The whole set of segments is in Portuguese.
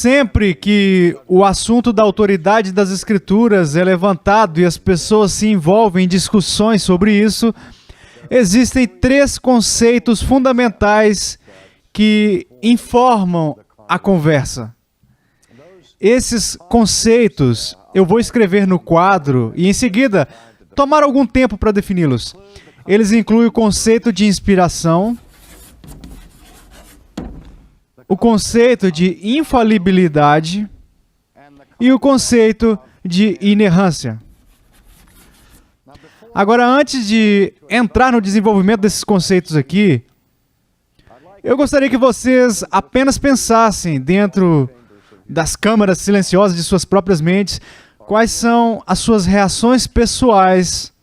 Sempre que o assunto da autoridade das Escrituras é levantado e as pessoas se envolvem em discussões sobre isso, existem três conceitos fundamentais que informam a conversa. Esses conceitos eu vou escrever no quadro e, em seguida, tomar algum tempo para defini-los. Eles incluem o conceito de inspiração, o conceito de infalibilidade e o conceito de inerrância. Agora, antes de entrar no desenvolvimento desses conceitos aqui, eu gostaria que vocês apenas pensassem dentro das câmaras silenciosas de suas próprias mentes quais são as suas reações pessoais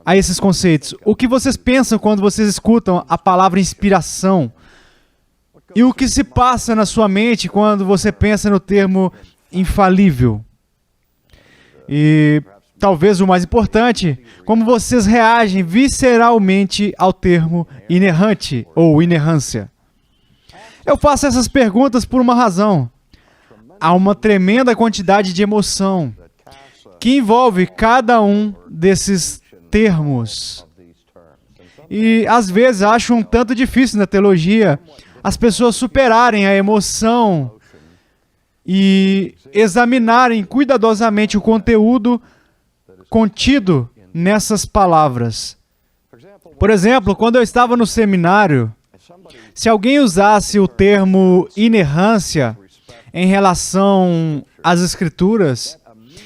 a esses conceitos. O que vocês pensam quando vocês escutam a palavra inspiração? E o que se passa na sua mente quando você pensa no termo infalível? E talvez o mais importante, como vocês reagem visceralmente ao termo inerrante ou inerrância? Eu faço essas perguntas por uma razão. Há uma tremenda quantidade de emoção que envolve cada um desses termos. E às vezes acho um tanto difícil na teologia as pessoas superarem a emoção e examinarem cuidadosamente o conteúdo contido nessas palavras. Por exemplo, quando eu estava no seminário, se alguém usasse o termo inerrância em relação às Escrituras,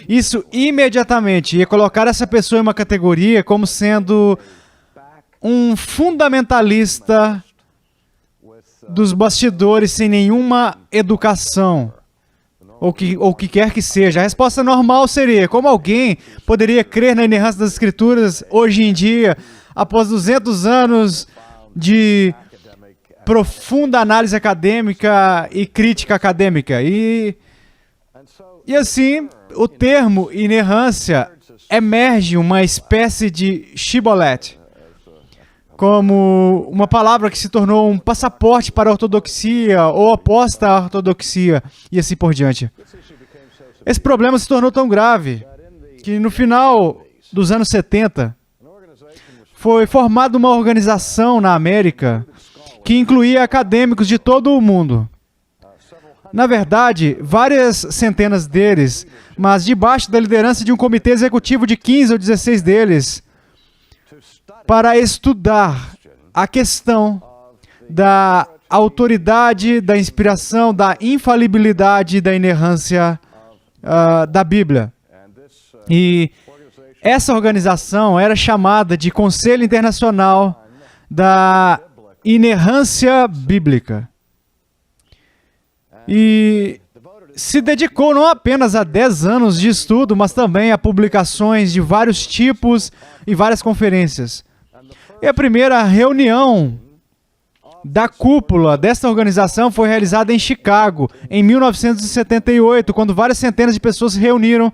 isso imediatamente ia colocar essa pessoa em uma categoria como sendo um fundamentalista dos bastidores sem nenhuma educação, ou que quer que seja. A resposta normal seria: como alguém poderia crer na inerrância das Escrituras hoje em dia, após 200 anos de profunda análise acadêmica e crítica acadêmica? E assim, o termo inerrância emerge uma espécie de shibboleth, como uma palavra que se tornou um passaporte para a ortodoxia ou oposta à ortodoxia, e assim por diante. Esse problema se tornou tão grave que no final dos anos 70 foi formada uma organização na América que incluía acadêmicos de todo o mundo. Na verdade, várias centenas deles, mas debaixo da liderança de um comitê executivo de 15 ou 16 deles, para estudar a questão da autoridade, da inspiração, da infalibilidade, da inerrância da Bíblia. E essa organização era chamada de Conselho Internacional da Inerrância Bíblica. E se dedicou não apenas a 10 anos de estudo, mas também a publicações de vários tipos e várias conferências. E a primeira reunião da cúpula desta organização foi realizada em Chicago, em 1978, quando várias centenas de pessoas se reuniram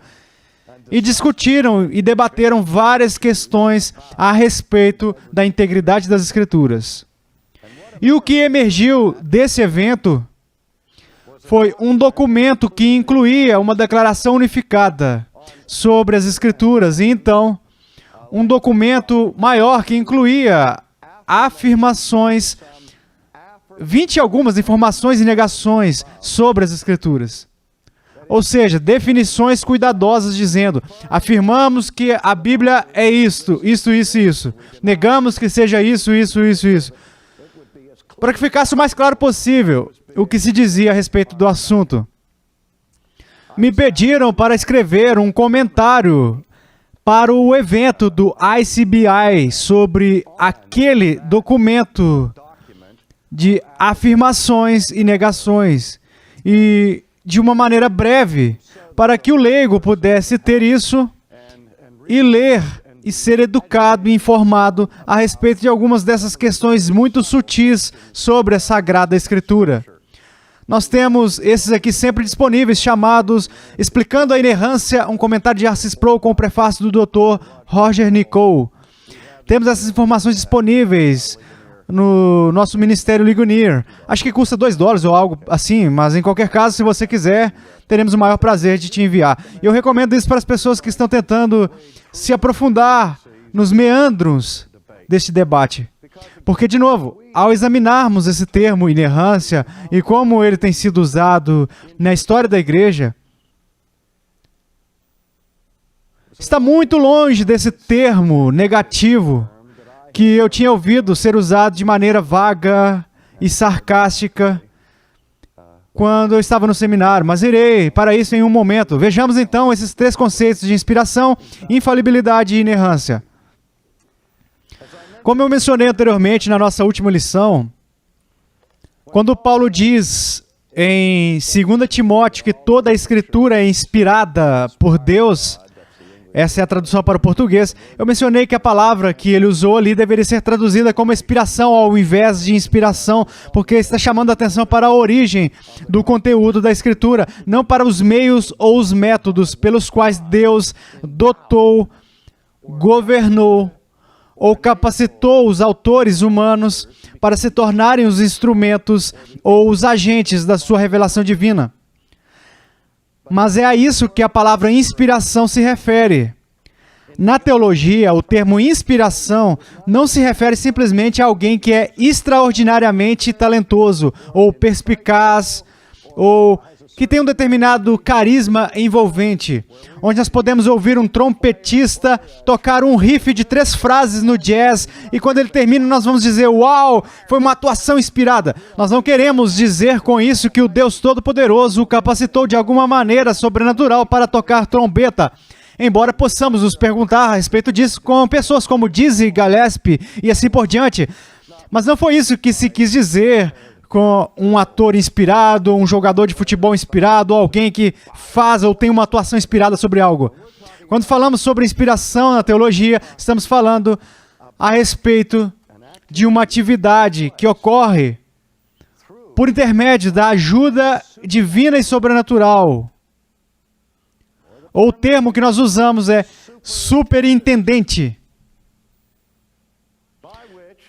e discutiram e debateram várias questões a respeito da integridade das Escrituras. E o que emergiu desse evento foi um documento que incluía uma declaração unificada sobre as Escrituras, e então um documento maior que incluía afirmações, 20 e algumas informações e negações sobre as Escrituras. Ou seja, definições cuidadosas dizendo: afirmamos que a Bíblia é isto, isso, isso e isso. Negamos que seja isso, isso, isso e isso. Para que ficasse o mais claro possível o que se dizia a respeito do assunto. Me pediram para escrever um comentário para o evento do ICBI sobre aquele documento de afirmações e negações, e de uma maneira breve, para que o leigo pudesse ter isso e ler e ser educado e informado a respeito de algumas dessas questões muito sutis sobre a Sagrada Escritura. Nós temos esses aqui sempre disponíveis, chamados Explicando a Inerrância, um comentário de R.C. Sproul com o prefácio do Dr. Roger Nicole. Temos essas informações disponíveis, no nosso Ministério Ligonier. Acho que custa $2 ou algo assim, mas em qualquer caso, se você quiser, teremos o maior prazer de te enviar. Eu recomendo isso para as pessoas que estão tentando se aprofundar nos meandros deste debate. Porque, de novo, ao examinarmos esse termo inerrância e como ele tem sido usado na história da igreja, está muito longe desse termo negativo que eu tinha ouvido ser usado de maneira vaga e sarcástica quando eu estava no seminário, mas irei para isso em um momento. Vejamos então esses 3 conceitos de inspiração, infalibilidade e inerrância. Como eu mencionei anteriormente na nossa última lição, quando Paulo diz em 2 Timóteo que toda a Escritura é inspirada por Deus, essa é a tradução para o português, eu mencionei que a palavra que ele usou ali deveria ser traduzida como inspiração ao invés de inspiração, porque está chamando a atenção para a origem do conteúdo da Escritura, não para os meios ou os métodos pelos quais Deus dotou, governou ou capacitou os autores humanos para se tornarem os instrumentos ou os agentes da sua revelação divina. Mas é a isso que a palavra inspiração se refere. Na teologia, o termo inspiração não se refere simplesmente a alguém que é extraordinariamente talentoso, ou perspicaz, ou que tem um determinado carisma envolvente, onde nós podemos ouvir um trompetista tocar um riff de 3 frases no jazz, e quando ele termina nós vamos dizer, uau, foi uma atuação inspirada. Nós não queremos dizer com isso que o Deus Todo-Poderoso o capacitou de alguma maneira sobrenatural para tocar trombeta, embora possamos nos perguntar a respeito disso com pessoas como Dizzy Gillespie e assim por diante. Mas não foi isso que se quis dizer com um ator inspirado, um jogador de futebol inspirado, ou alguém que faz ou tem uma atuação inspirada sobre algo. Quando falamos sobre inspiração na teologia, estamos falando a respeito de uma atividade que ocorre por intermédio da ajuda divina e sobrenatural. Ou o termo que nós usamos é superintendente,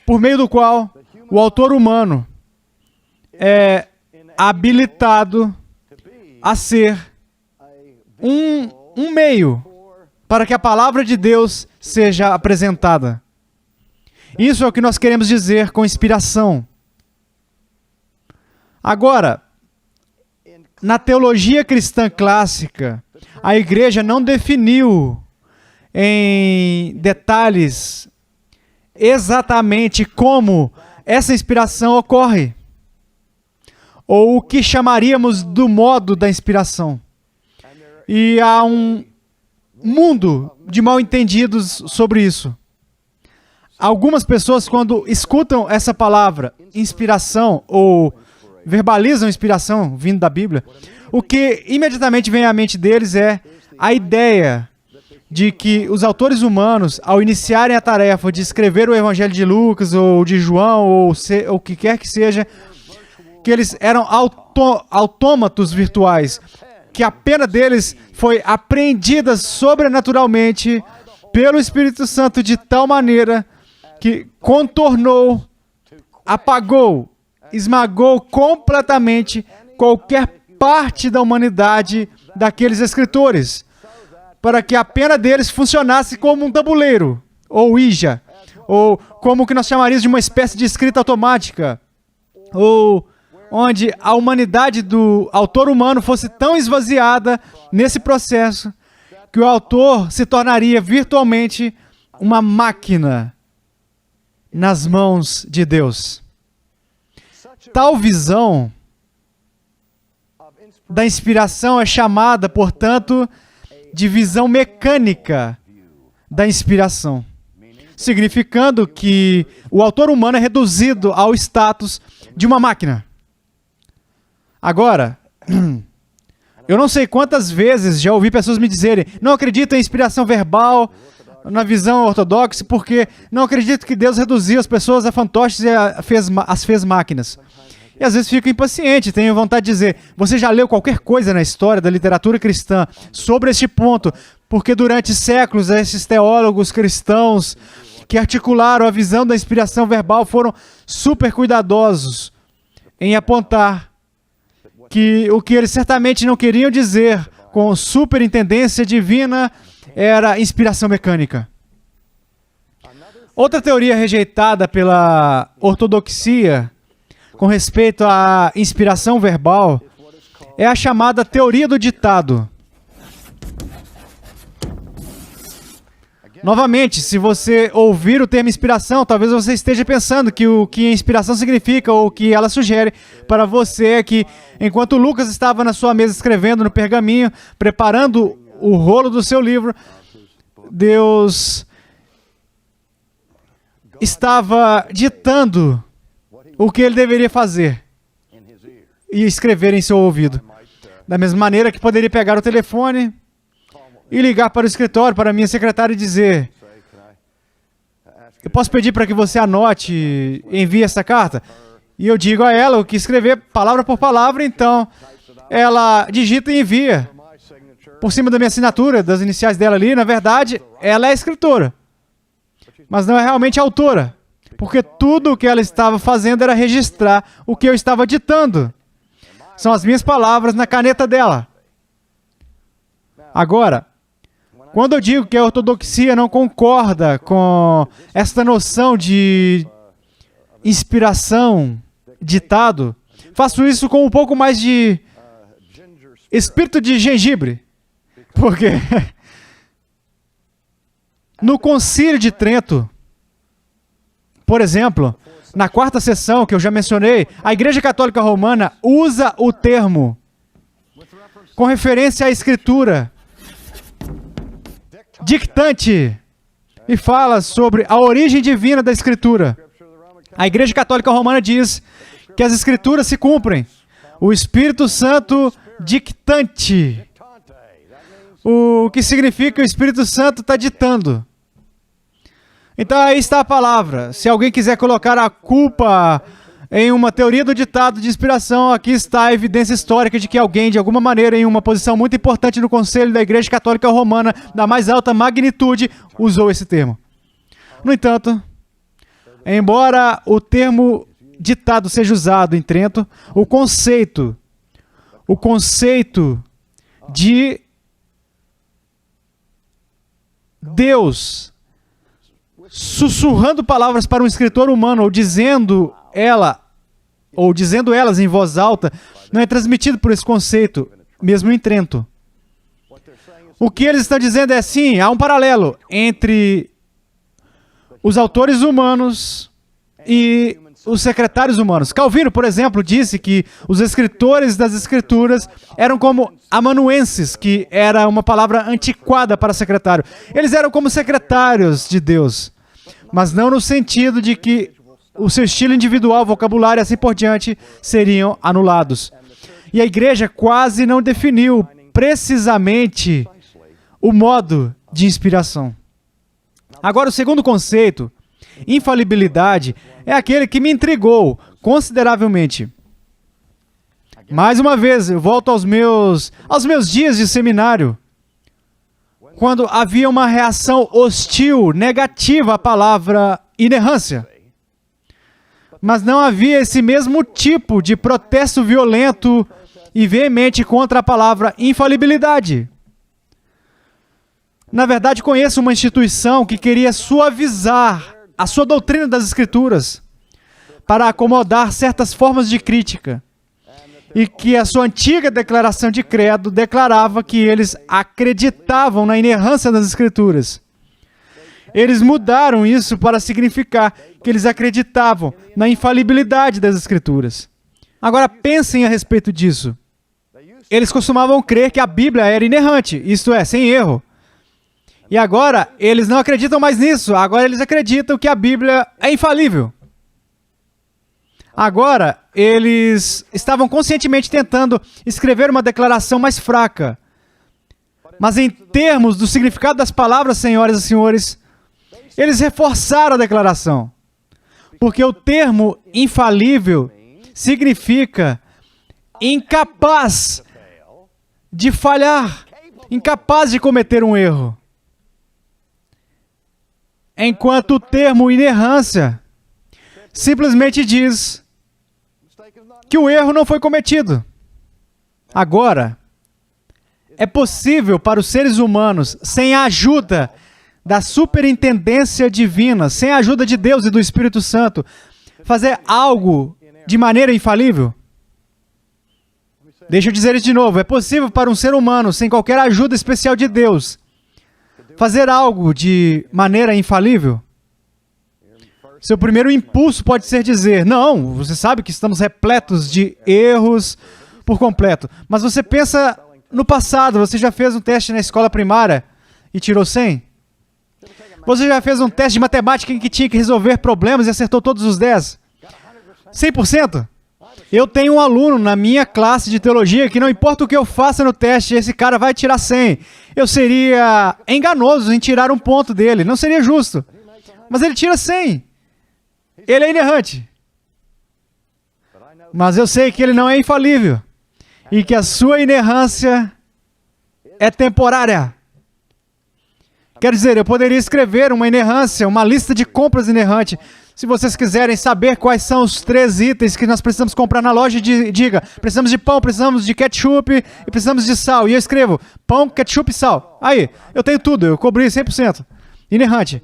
por meio do qual o autor humano é habilitado a ser um meio para que a palavra de Deus seja apresentada. Isso é o que nós queremos dizer com inspiração. Agora, na teologia cristã clássica, a igreja não definiu em detalhes exatamente como essa inspiração ocorre, ou o que chamaríamos do modo da inspiração. E há um mundo de mal-entendidos sobre isso. Algumas pessoas, quando escutam essa palavra, inspiração, ou verbalizam inspiração, vindo da Bíblia, o que imediatamente vem à mente deles é a ideia de que os autores humanos, ao iniciarem a tarefa de escrever o Evangelho de Lucas, ou de João, ou o que quer que seja, que eles eram autômatos virtuais, que a pena deles foi apreendida sobrenaturalmente pelo Espírito Santo de tal maneira que contornou, apagou, esmagou completamente qualquer parte da humanidade daqueles escritores, para que a pena deles funcionasse como um tabuleiro, ou Ouija, ou como o que nós chamaríamos de uma espécie de escrita automática, ou onde a humanidade do autor humano fosse tão esvaziada nesse processo que o autor se tornaria virtualmente uma máquina nas mãos de Deus. Tal visão da inspiração é chamada, portanto, de visão mecânica da inspiração, significando que o autor humano é reduzido ao status de uma máquina. Agora, eu não sei quantas vezes já ouvi pessoas me dizerem, não acredito em inspiração verbal na visão ortodoxa, porque não acredito que Deus reduziu as pessoas a fantoches e as fez máquinas. E às vezes fico impaciente, tenho vontade de dizer, você já leu qualquer coisa na história da literatura cristã sobre este ponto? Porque durante séculos esses teólogos cristãos que articularam a visão da inspiração verbal foram super cuidadosos em apontar que o que eles certamente não queriam dizer com superintendência divina era inspiração mecânica. Outra teoria rejeitada pela ortodoxia com respeito à inspiração verbal é a chamada teoria do ditado. Novamente, se você ouvir o termo inspiração, talvez você esteja pensando que o que a inspiração significa ou o que ela sugere para você é que, enquanto Lucas estava na sua mesa escrevendo no pergaminho, preparando o rolo do seu livro, Deus estava ditando o que ele deveria fazer e escrever em seu ouvido. Da mesma maneira que poderia pegar o telefone e ligar para o escritório, para a minha secretária e dizer: eu posso pedir para que você anote e envie essa carta? E eu digo a ela o que escrever palavra por palavra, então ela digita e envia. Por cima da minha assinatura, das iniciais dela ali, na verdade, ela é a escritora, mas não é realmente a autora, porque tudo o que ela estava fazendo era registrar o que eu estava ditando. São as minhas palavras na caneta dela. Agora, quando eu digo que a ortodoxia não concorda com esta noção de inspiração, ditado, faço isso com um pouco mais de espírito de gengibre. Porque no Concílio de Trento, por exemplo, na quarta sessão que eu já mencionei, a Igreja Católica Romana usa o termo com referência à Escritura dictante e fala sobre a origem divina da Escritura. A Igreja Católica Romana diz que as Escrituras se cumprem. O Espírito Santo dictante. O que significa que o Espírito Santo está ditando. Então aí está a palavra. Se alguém quiser colocar a culpa em uma teoria do ditado de inspiração, aqui está a evidência histórica de que alguém, de alguma maneira, em uma posição muito importante no Conselho da Igreja Católica Romana, da mais alta magnitude, usou esse termo. No entanto, embora o termo ditado seja usado em Trento, o conceito de Deus sussurrando palavras para um escritor humano ou dizendo elas em voz alta, não é transmitido por esse conceito, mesmo em Trento. O que eles estão dizendo é sim, há um paralelo entre os autores humanos e os secretários humanos. Calvino, por exemplo, disse que os escritores das Escrituras eram como amanuenses, que era uma palavra antiquada para secretário. Eles eram como secretários de Deus, mas não no sentido de que o seu estilo individual, vocabulário e assim por diante seriam anulados. E a igreja quase não definiu precisamente o modo de inspiração. Agora, o segundo conceito, infalibilidade, é aquele que me intrigou consideravelmente. Mais uma vez, eu volto aos meus dias de seminário, quando havia uma reação hostil, negativa à palavra inerrância. Mas não havia esse mesmo tipo de protesto violento e veemente contra a palavra infalibilidade. Na verdade, conheço uma instituição que queria suavizar a sua doutrina das Escrituras para acomodar certas formas de crítica, e que a sua antiga declaração de credo declarava que eles acreditavam na inerrância das Escrituras. Eles mudaram isso para significar que eles acreditavam na infalibilidade das Escrituras. Agora pensem a respeito disso. Eles costumavam crer que a Bíblia era inerrante, isto é, sem erro. E agora eles não acreditam mais nisso, agora eles acreditam que a Bíblia é infalível. Agora, eles estavam conscientemente tentando escrever uma declaração mais fraca. Mas em termos do significado das palavras, senhoras e senhores, eles reforçaram a declaração. Porque o termo infalível significa incapaz de falhar, incapaz de cometer um erro. Enquanto o termo inerrância simplesmente diz que o erro não foi cometido. Agora, é possível para os seres humanos, sem a ajuda da superintendência divina, sem a ajuda de Deus e do Espírito Santo, fazer algo de maneira infalível? Deixa eu dizer isso de novo. É possível para um ser humano, sem qualquer ajuda especial de Deus, fazer algo de maneira infalível? Seu primeiro impulso pode ser dizer, não, você sabe que estamos repletos de erros por completo. Mas você pensa no passado, você já fez um teste na escola primária e tirou 100? Você já fez um teste de matemática em que tinha que resolver problemas e acertou todos os 10? 100%? Eu tenho um aluno na minha classe de teologia que não importa o que eu faça no teste, esse cara vai tirar 100. Eu seria enganoso em tirar um ponto dele, não seria justo. Mas ele tira 100. Ele é inerrante. Mas eu sei que ele não é infalível. E que a sua inerrância é temporária. Quer dizer, eu poderia escrever uma inerrância, uma lista de compras inerrante. Se vocês quiserem saber quais são os 3 itens que nós precisamos comprar na loja, diga, precisamos de pão, precisamos de ketchup e precisamos de sal. E eu escrevo, pão, ketchup e sal. Aí, eu tenho tudo, eu cobri 100%. Inerrante.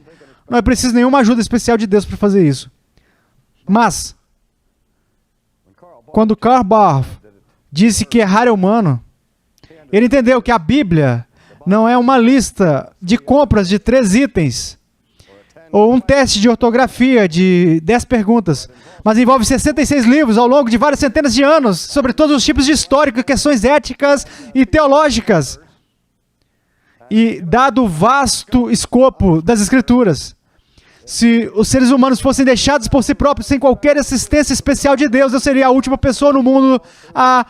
Não é preciso nenhuma ajuda especial de Deus para fazer isso. Mas, quando Karl Barth disse que errar é humano, ele entendeu que a Bíblia não é uma lista de compras de 3 itens, ou um teste de ortografia de 10 perguntas, mas envolve 66 livros ao longo de várias centenas de anos, sobre todos os tipos de histórico, questões éticas e teológicas, e dado o vasto escopo das Escrituras. Se os seres humanos fossem deixados por si próprios, sem qualquer assistência especial de Deus, eu seria a última pessoa no mundo a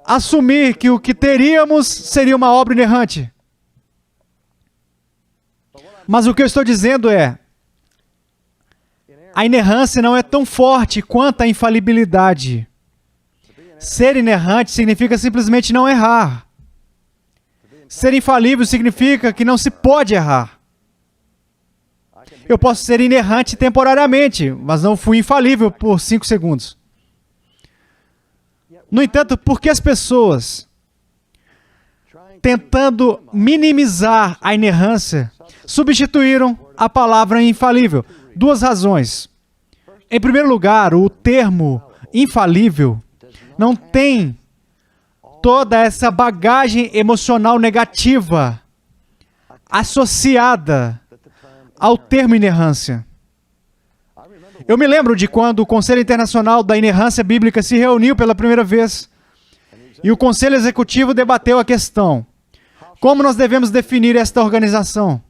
assumir que o que teríamos seria uma obra inerrante. Mas o que eu estou dizendo é, a inerrância não é tão forte quanto a infalibilidade. Ser inerrante significa simplesmente não errar. Ser infalível significa que não se pode errar. Eu posso ser inerrante temporariamente, mas não fui infalível por 5 segundos. No entanto, por que as pessoas, tentando minimizar a inerrância, substituíram a palavra infalível? 2 razões. Em primeiro lugar, o termo infalível não tem toda essa bagagem emocional negativa associada ao termo inerrância. Eu me lembro de quando o Conselho Internacional da Inerrância Bíblica se reuniu pela primeira vez e o Conselho Executivo debateu a questão: como nós devemos definir esta organização?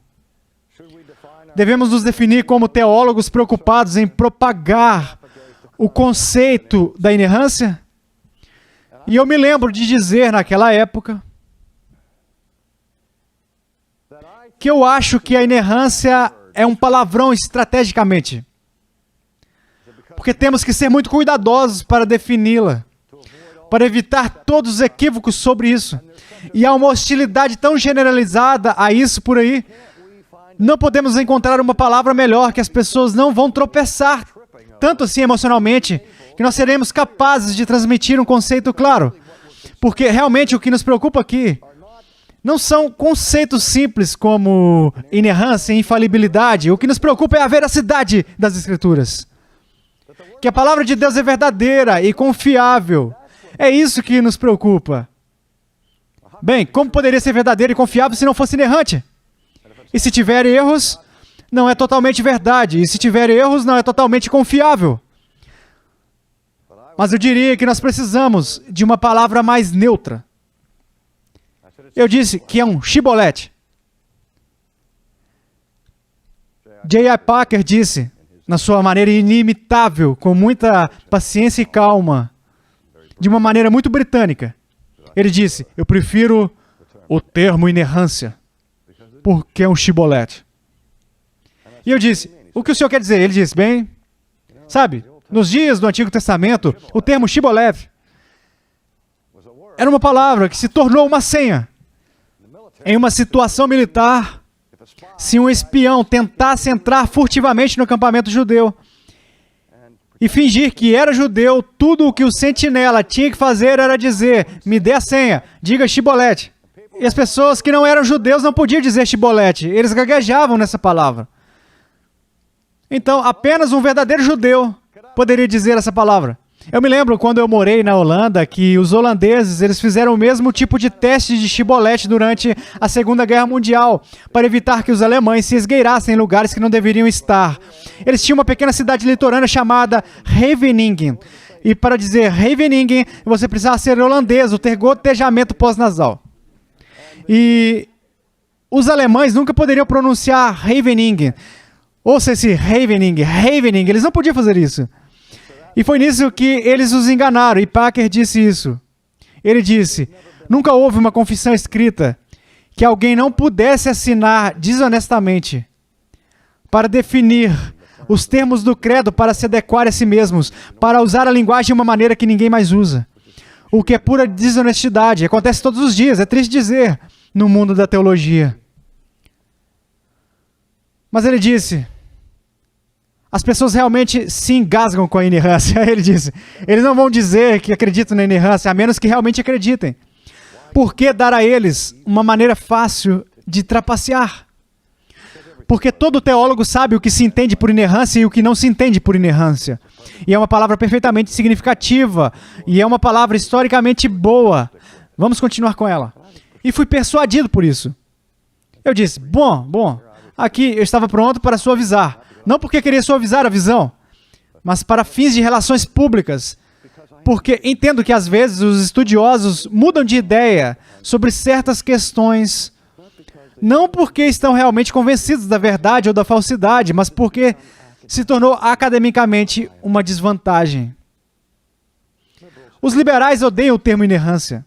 Devemos nos definir como teólogos preocupados em propagar o conceito da inerrância? E eu me lembro de dizer naquela época que eu acho que a inerrância é um palavrão estrategicamente. Porque temos que ser muito cuidadosos para defini-la, para evitar todos os equívocos sobre isso. E há uma hostilidade tão generalizada a isso por aí. Não podemos encontrar uma palavra melhor que as pessoas não vão tropeçar, tanto assim emocionalmente, que nós seremos capazes de transmitir um conceito claro. Porque realmente o que nos preocupa aqui não são conceitos simples como inerrância e infalibilidade. O que nos preocupa é a veracidade das Escrituras. Que a palavra de Deus é verdadeira e confiável. É isso que nos preocupa. Bem, como poderia ser verdadeiro e confiável se não fosse inerrante? E se tiver erros, não é totalmente verdade. E se tiver erros, não é totalmente confiável. Mas eu diria que nós precisamos de uma palavra mais neutra. Eu disse que é um chibolete. J.I. Packer disse, na sua maneira inimitável, com muita paciência e calma, de uma maneira muito britânica, ele disse, eu prefiro o termo inerrância, porque é um chibolete. E eu disse, o que o senhor quer dizer? Ele disse, bem, sabe, nos dias do Antigo Testamento, o termo shiboleth era uma palavra que se tornou uma senha. Em uma situação militar, Se um espião tentasse entrar furtivamente no acampamento judeu e fingir que era judeu, tudo o que o sentinela tinha que fazer era dizer: me dê a senha, diga Shibolete. E as pessoas que não eram judeus não podiam dizer Shibolete, eles gaguejavam nessa palavra. Então, apenas um verdadeiro judeu poderia dizer essa palavra. Eu me lembro quando eu morei na Holanda que os holandeses eles fizeram o mesmo tipo de teste de Shibolete durante a Segunda Guerra Mundial para evitar que os alemães se esgueirassem em lugares que não deveriam estar. Eles tinham uma pequena cidade litorânea chamada Scheveningen. E para dizer Scheveningen, você precisava ser holandês ou ter gotejamento pós-nasal. E os alemães nunca poderiam pronunciar Scheveningen. Ouça esse Scheveningen, eles não podiam fazer isso. E foi nisso que eles os enganaram, e Packer disse isso. Ele disse: nunca houve uma confissão escrita que alguém não pudesse assinar desonestamente para definir os termos do credo para se adequar a si mesmos, para usar a linguagem de uma maneira que ninguém mais usa. O que é pura desonestidade. Acontece todos os dias, é triste dizer, no mundo da teologia. Mas ele disse: as pessoas realmente se engasgam com a inerrância. Ele disse: eles não vão dizer que acreditam na inerrância, a menos que realmente acreditem. Por que dar a eles uma maneira fácil de trapacear? Porque todo teólogo sabe o que se entende por inerrância e o que não se entende por inerrância. E é uma palavra perfeitamente significativa. E é uma palavra historicamente boa. Vamos continuar com ela. E fui persuadido por isso. Eu disse: bom, aqui eu estava pronto para suavizar. Não porque queria suavizar a visão, mas para fins de relações públicas. Porque entendo que às vezes os estudiosos mudam de ideia sobre certas questões, não porque estão realmente convencidos da verdade ou da falsidade, mas porque se tornou academicamente uma desvantagem. Os liberais odeiam o termo inerrância.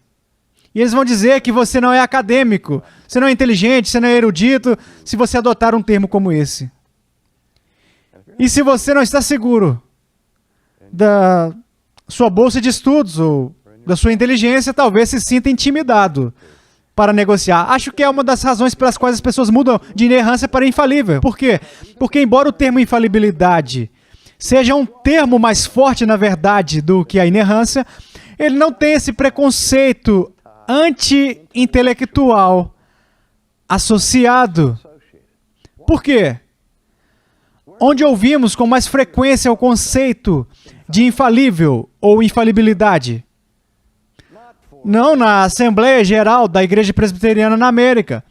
E eles vão dizer que você não é acadêmico, você não é inteligente, você não é erudito, se você adotar um termo como esse. E se você não está seguro da sua bolsa de estudos ou da sua inteligência, talvez se sinta intimidado para negociar. Acho que é uma das razões pelas quais as pessoas mudam de inerrância para infalível. Por quê? Porque embora o termo infalibilidade seja um termo mais forte, na verdade, do que a inerrância, ele não tem esse preconceito anti-intelectual associado. Por quê? Onde ouvimos com mais frequência o conceito de infalível ou infalibilidade? Não na Assembleia Geral da Igreja Presbiteriana na América.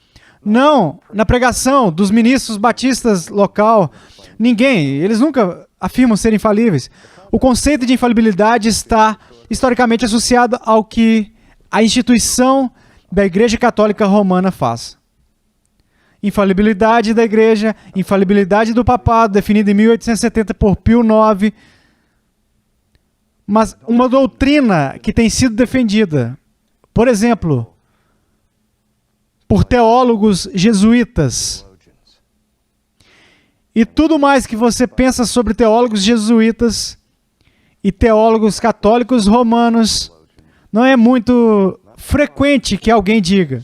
Não na pregação dos ministros batistas local. Ninguém, eles nunca afirmam ser infalíveis. O conceito de infalibilidade está historicamente associado ao que a instituição da Igreja Católica Romana faz. Infalibilidade da igreja, infalibilidade do papado, definida em 1870 por Pio IX. Mas uma doutrina que tem sido defendida, por exemplo, por teólogos jesuítas. E tudo mais que você pensa sobre teólogos jesuítas e teólogos católicos romanos, não é muito frequente que alguém diga: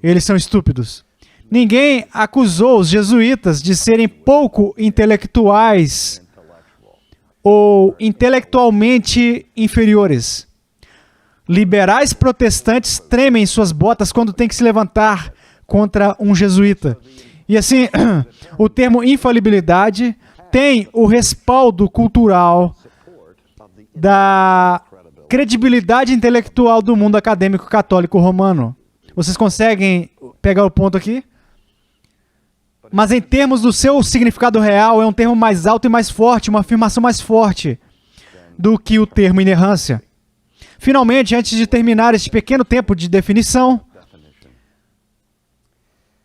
eles são estúpidos. Ninguém acusou os jesuítas de serem pouco intelectuais ou intelectualmente inferiores. Liberais protestantes tremem em suas botas quando têm que se levantar contra um jesuíta. E assim, o termo infalibilidade tem o respaldo cultural da credibilidade intelectual do mundo acadêmico católico romano. Vocês conseguem pegar o ponto aqui? Mas em termos do seu significado real, é um termo mais alto e mais forte, uma afirmação mais forte do que o termo inerrância. Finalmente, antes de terminar este pequeno tempo de definição,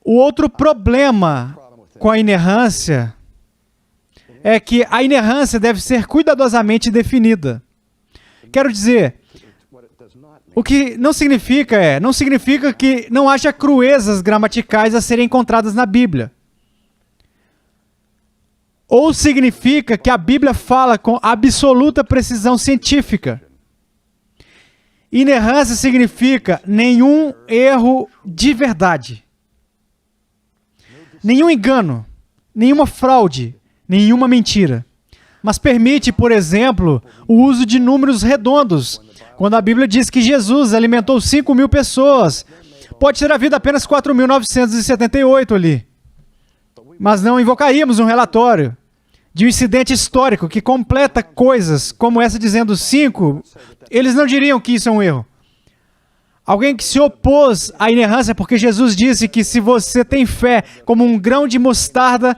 o outro problema com a inerrância é que a inerrância deve ser cuidadosamente definida. Quero dizer, o que não significa que não haja cruezas gramaticais a serem encontradas na Bíblia. Ou significa que a Bíblia fala com absoluta precisão científica. Inerrância significa nenhum erro de verdade. nenhum engano, nenhuma fraude, nenhuma mentira. Mas permite, por exemplo, o uso de números redondos. Quando a Bíblia diz que Jesus alimentou 5.000 pessoas, pode ter havido apenas 4.978 ali. Mas não invocaríamos um relatório de um incidente histórico que completa coisas como essa dizendo 5, eles não diriam que isso é um erro. Alguém que se opôs à inerrância, porque Jesus disse que se você tem fé como um grão de mostarda,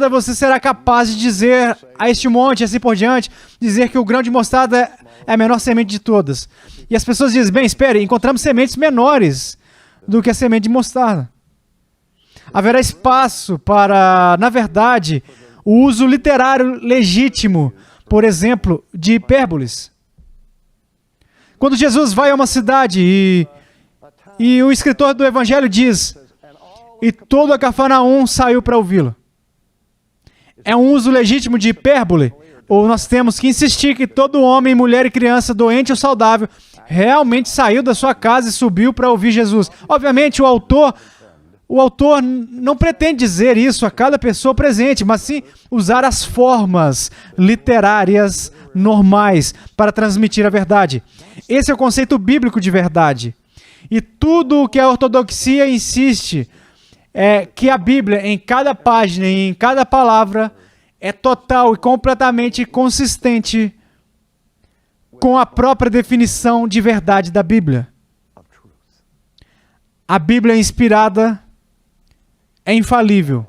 você será capaz de dizer a este monte, assim por diante, dizer que o grão de mostarda é a menor semente de todas. E as pessoas dizem, bem, espere, encontramos sementes menores do que a semente de mostarda. Haverá espaço para, na verdade, o uso literário legítimo, por exemplo, de hipérboles. Quando Jesus vai a uma cidade e o escritor do Evangelho diz, e todo a Cafarnaum saiu para ouvi-lo. É um uso legítimo de hipérbole? Ou nós temos que insistir que todo homem, mulher e criança, doente ou saudável, realmente saiu da sua casa e subiu para ouvir Jesus? Obviamente, o autor não pretende dizer isso a cada pessoa presente, mas sim usar as formas literárias normais para transmitir a verdade. Esse é o conceito bíblico de verdade. E tudo o que a ortodoxia insiste é que a Bíblia, em cada página e em cada palavra, é total e completamente consistente com a própria definição de verdade da Bíblia. A Bíblia é inspirada, é infalível.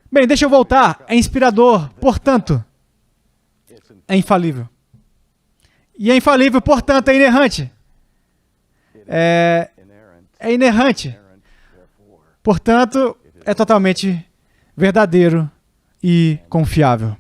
Bem, deixa eu voltar. É inspirador, portanto, é infalível. E é infalível, portanto, é inerrante. É inerrante. Portanto, é totalmente verdadeiro e confiável.